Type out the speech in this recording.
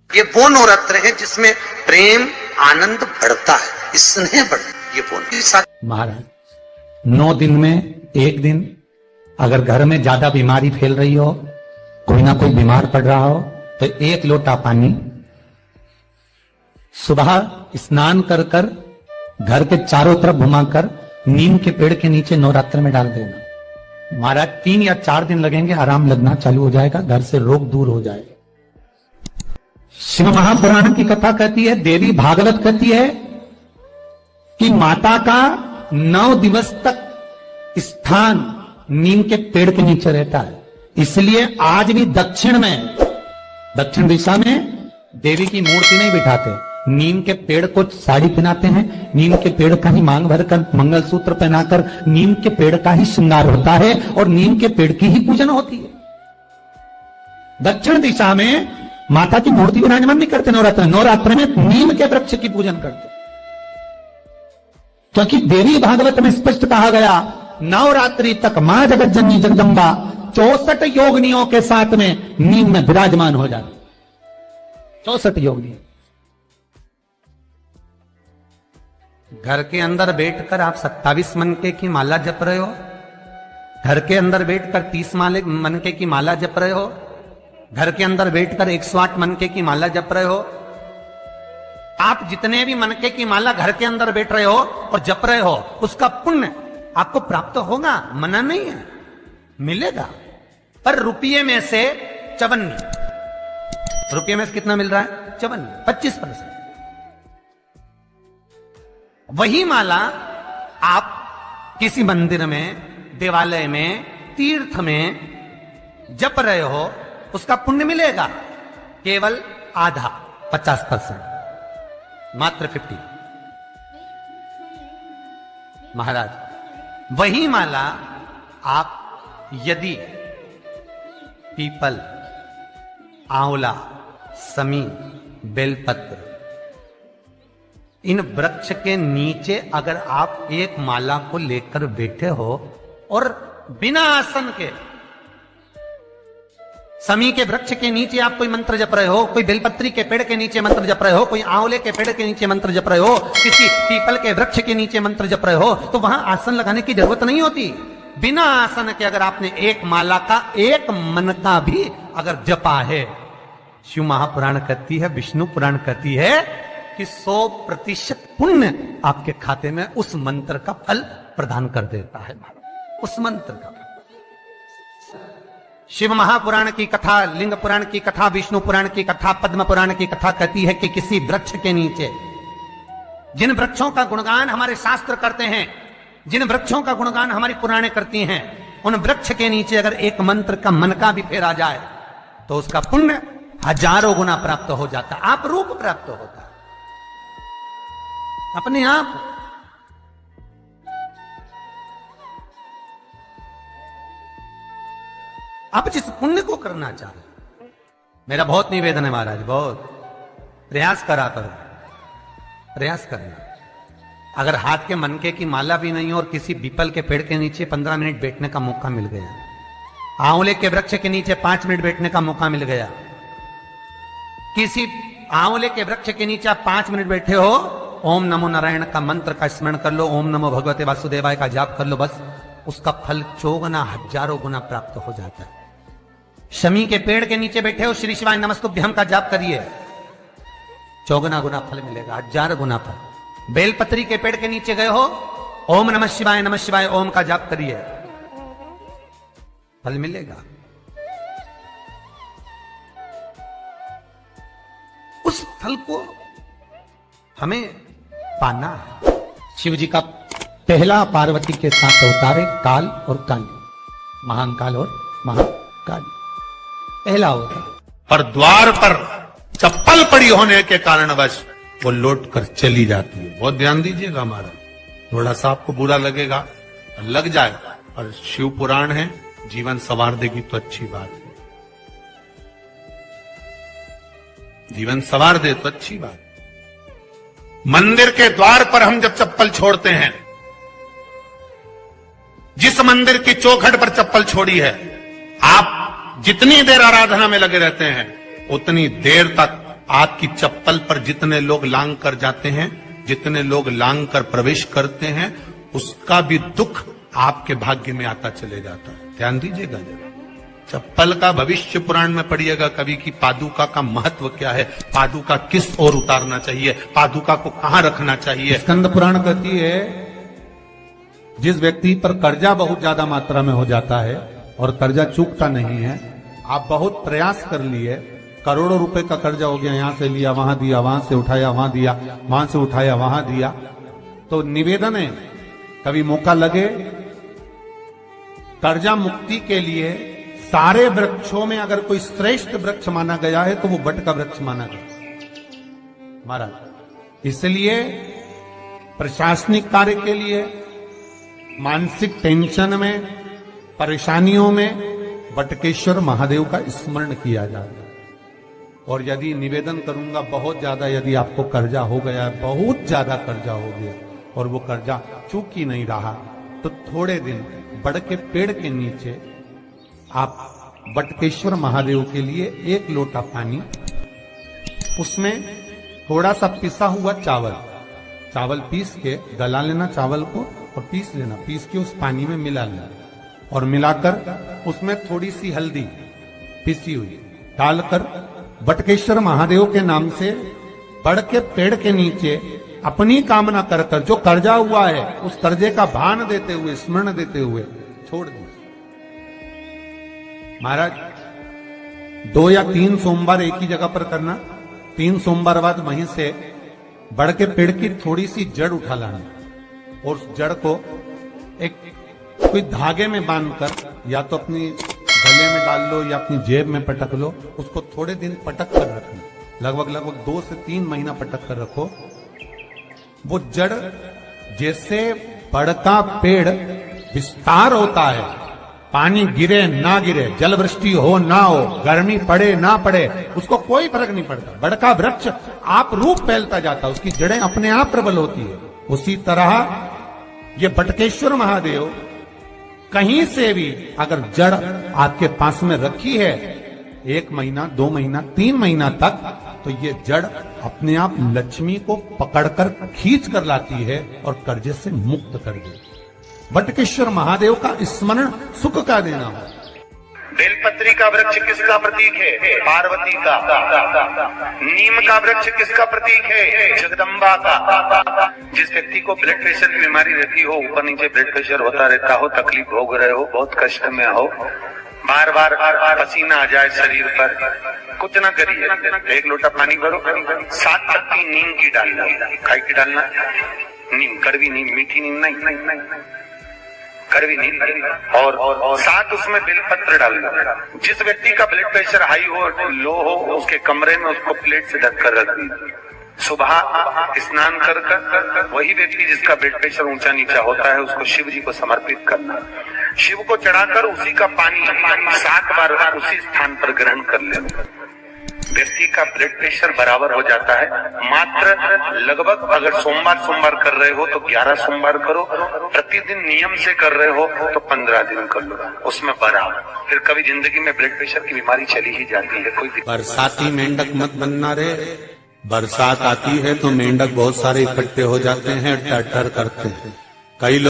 ये वो नवरात्र है जिसमें प्रेम आनंद बढ़ता है, स्नेह बढ़ता है। ये वो महाराज 9 दिन में एक दिन अगर घर में ज्यादा बीमारी फैल रही हो, कोई ना कोई बीमार पड़ रहा हो, तो 1 लोटा पानी सुबह स्नान कर कर घर के चारों तरफ घुमाकर नीम के पेड़ के नीचे नवरात्र में डाल देना। महाराज 3 या 4 दिन लगेंगे, आराम लगना चालू हो जाएगा, घर से रोग दूर हो जाएगा। शिव महापुराण की कथा कहती है, देवी भागवत कहती है कि माता का 9 दिवस तक स्थान नीम के पेड़ के नीचे रहता है। इसलिए आज भी दक्षिण दिशा में देवी की मूर्ति नहीं बिठाते, नीम के पेड़ को साड़ी पहनाते हैं, नीम के पेड़ का ही मांग भरकर मंगलसूत्र पहनाकर नीम के पेड़ का ही श्रृंगार होता है और नीम के पेड़ की ही पूजन होती है। दक्षिण दिशा में माता की मूर्ति विराजमान नहीं करते नवरात्र में नीम के वृक्ष की पूजन करते, क्योंकि देवी भागवत में स्पष्ट कहा गया, नवरात्रि तक मां जगत जननी जगदम्बा 64 योगिनियों के साथ में नीम में विराजमान हो जाती। 64 योगिनी। घर के अंदर बैठकर आप 27 मनके की माला जप रहे हो, घर के अंदर बैठकर 30 मनके की माला जप रहे हो, घर के अंदर बैठकर 108 मनके की माला जप रहे हो। आप जितने भी मनके की माला घर के अंदर बैठ रहे हो और जप रहे हो, उसका पुण्य आपको प्राप्त होगा, मना नहीं है, मिलेगा। पर रुपये में से 54, रुपये में से कितना मिल रहा है? 54, 25%। वही माला आप किसी मंदिर में, देवालय में, तीर्थ में जप रहे हो, उसका पुण्य मिलेगा केवल आधा, 50%, मात्र 50। महाराज वही माला आप यदि पीपल, आंवला, समी, बेलपत्र, इन वृक्ष के नीचे अगर आप एक माला को लेकर बैठे हो और बिना आसन के समी के वृक्ष के नीचे आप कोई मंत्र जप रहे हो, कोई बेलपत्री के पेड़ के नीचे मंत्र जप रहे हो, कोई आंवले के पेड़ के नीचे मंत्र जप रहे हो, किसी पीपल के वृक्ष के नीचे मंत्र जप रहे हो, तो वहां आसन लगाने की जरूरत नहीं होती। बिना आसन के अगर आपने एक माला का एक मन का भी अगर जपा है, शिव महापुराण कहती है, विष्णु पुराण कहती है कि 100% पुण्य आपके खाते में उस मंत्र का फल प्रदान कर देता है। उस मंत्र का शिव महापुराण की कथा, लिंग पुराण की कथा, विष्णु पुराण की कथा, पद्म पुराण की कथा कहती है कि किसी वृक्ष के नीचे, जिन वृक्षों का गुणगान हमारे शास्त्र करते हैं, जिन वृक्षों का गुणगान हमारी पुराणे करती हैं, उन वृक्ष के नीचे अगर एक मंत्र का मन का भी फेरा जाए तो उसका पुण्य हजारों गुना प्राप्त हो जाता, आप रूप प्राप्त होता अपने आप। आप जिस पुण्य को करना चाहते, मेरा बहुत निवेदन है महाराज, बहुत प्रयास करा करो, प्रयास करना। अगर हाथ के मनके की माला भी नहीं हो और किसी पीपल के पेड़ के नीचे 15 मिनट बैठने का मौका मिल गया, आंवले के वृक्ष के नीचे 5 मिनट बैठने का मौका मिल गया, किसी आंवले के वृक्ष के नीचे आप 5 मिनट बैठे हो, ओम नमो नारायण का मंत्र का स्मरण कर लो, ओम नमो भगवते वासुदेवाय का जाप कर लो, बस उसका फल 4 गुना, हजारों गुना प्राप्त हो जाता है। शमी के पेड़ के नीचे बैठे हो, श्री शिवाय नमस्तुभ्यम का जाप करिए, 4 गुना फल मिलेगा, 1000 गुना फल। बेलपत्री के पेड़ के नीचे गए हो, ओम नमः शिवाय ओम का जाप करिए, फल मिलेगा। उस फल को हमें पाना है। शिव जी का पहला पार्वती के साथ अवतारे काल और काली, महान काल और महाकाली पहला होता, पर द्वार पर चप्पल पड़ी होने के कारणवश वो लौट कर चली जाती है। बहुत ध्यान दीजिएगा महाराज, थोड़ा सा आपको बुरा लगेगा, लग जाएगा, और शिव पुराण है, जीवन संवार देगी तो अच्छी बात है, जीवन संवार दे तो अच्छी बात। मंदिर के द्वार पर हम जब चप्पल छोड़ते हैं, जिस मंदिर की चौखट पर चप्पल छोड़ी है, आप जितनी देर आराधना में लगे रहते हैं उतनी देर तक आपकी चप्पल पर जितने लोग लांग कर जाते हैं, जितने लोग लांग कर प्रवेश करते हैं, उसका भी दुख आपके भाग्य में आता चले जाता है। ध्यान दीजिएगा जरा। चप्पल का भविष्य पुराण में पढ़िएगा कभी कि पादुका का महत्व क्या है, पादुका किस ओर उतारना चाहिए, पादुका को कहां रखना चाहिए। स्कंद पुराण कहती है जिस व्यक्ति पर कर्जा बहुत ज्यादा मात्रा में हो जाता है और कर्जा चूकता नहीं है, आप बहुत प्रयास कर लिए, करोड़ों रुपए का कर्जा हो गया, यहां से लिया वहां दिया, वहां से उठाया वहां दिया, वहां से उठाया वहां दिया, तो निवेदन है कभी मौका लगे कर्जा मुक्ति के लिए सारे वृक्षों में अगर कोई श्रेष्ठ वृक्ष माना गया है तो वो बट का वृक्ष माना गया महाराज। इसलिए प्रशासनिक कार्य के लिए, मानसिक टेंशन में, परेशानियों में बटकेश्वर महादेव का स्मरण किया जाता है। और यदि निवेदन करूंगा बहुत ज्यादा, यदि आपको कर्जा हो गया है, बहुत ज्यादा कर्जा हो गया और वो कर्जा चूक ही नहीं रहा, तो थोड़े दिन बड़ के पेड़ के नीचे आप बटकेश्वर महादेव के लिए 1 लोटा पानी, उसमें थोड़ा सा पिसा हुआ चावल पीस के गला लेना चावल को और पीस लेना, पीस के उस पानी में मिला लेना और मिलाकर उसमें थोड़ी सी हल्दी पिसी हुई डालकर बटकेश्वर महादेव के नाम से बड़ के पेड़ के नीचे अपनी कामना कर कर जो कर्जा हुआ है उस कर्जे का भान देते हुए, स्मरण देते हुए छोड़ दीजिए। महाराज 2 या 3 सोमवार एक ही जगह पर करना, 3 सोमवार बाद वहीं से बड़ के पेड़ की थोड़ी सी जड़ उठा लाना और उस जड़ को एक कोई धागे में बांधकर या तो अपनी गले में डाल लो या अपनी जेब में पटक लो, उसको थोड़े दिन पटक कर रखना, लगभग 2 से 3 महीना पटक कर रखो। वो जड़ जैसे बड़ का पेड़ विस्तार होता है, पानी गिरे ना गिरे, जल वृष्टि हो ना हो, गर्मी पड़े ना पड़े, उसको कोई फर्क नहीं पड़ता, बड़ का वृक्ष आप रूप फैलता जाता, उसकी जड़ें अपने आप प्रबल होती है। उसी तरह ये बटकेश्वर महादेव कहीं से भी अगर जड़ आपके पास में रखी है 1 महीना, 2 महीना, 3 महीना तक, तो ये जड़ अपने आप लक्ष्मी को पकड़कर खींच कर लाती है और कर्जे से मुक्त कर देती है। बटकेश्वर महादेव का स्मरण सुख का देना हो। बेलपत्री का वृक्ष किसका प्रतीक है? पार्वती का। नीम का वृक्ष किसका प्रतीक है? जगदम्बा का। जिस व्यक्ति को ब्लड प्रेशर की बीमारी रहती हो, ऊपर नीचे ब्लड प्रेशर होता रहता हो, तकलीफ भोग रहे हो, बहुत कष्ट में हो, बार बार पसीना आ जाए शरीर पर, कुछ ना करिए, 1 लोटा पानी भरो, 7 पत्ती नीम की डालना, काय की डालना? नीम, कड़वी नीम, मीठी नीम नहीं, कड़वी नीम, और 7 उसमें बेलपत्र डालना। जिस व्यक्ति का ब्लड प्रेशर हाई हो, लो हो, उसके कमरे में उसको प्लेट से ढक कर रख दी। सुबह स्नान कर वही व्यक्ति जिसका ब्लड प्रेशर ऊंचा नीचा होता है उसको शिव जी को समर्पित करना, शिव को चढ़ाकर उसी का पानी 7 बार उसी स्थान पर ग्रहण कर लेना। व्यक्ति का ब्लड प्रेशर बराबर हो जाता है। मात्र लगभग अगर सोमवार कर रहे हो तो 11 सोमवार करो, प्रतिदिन नियम से कर रहे हो तो 15 दिन कर लो, उसमें बराबर। फिर कभी जिंदगी में ब्लड प्रेशर की बीमारी चली ही जाती है। कोई बरसाती मेंढक मत बनना रे, बरसात आती है तो मेंढक बहुत सारे इकट्ठे हो जाते हैं, टर करते हैं। कई लोग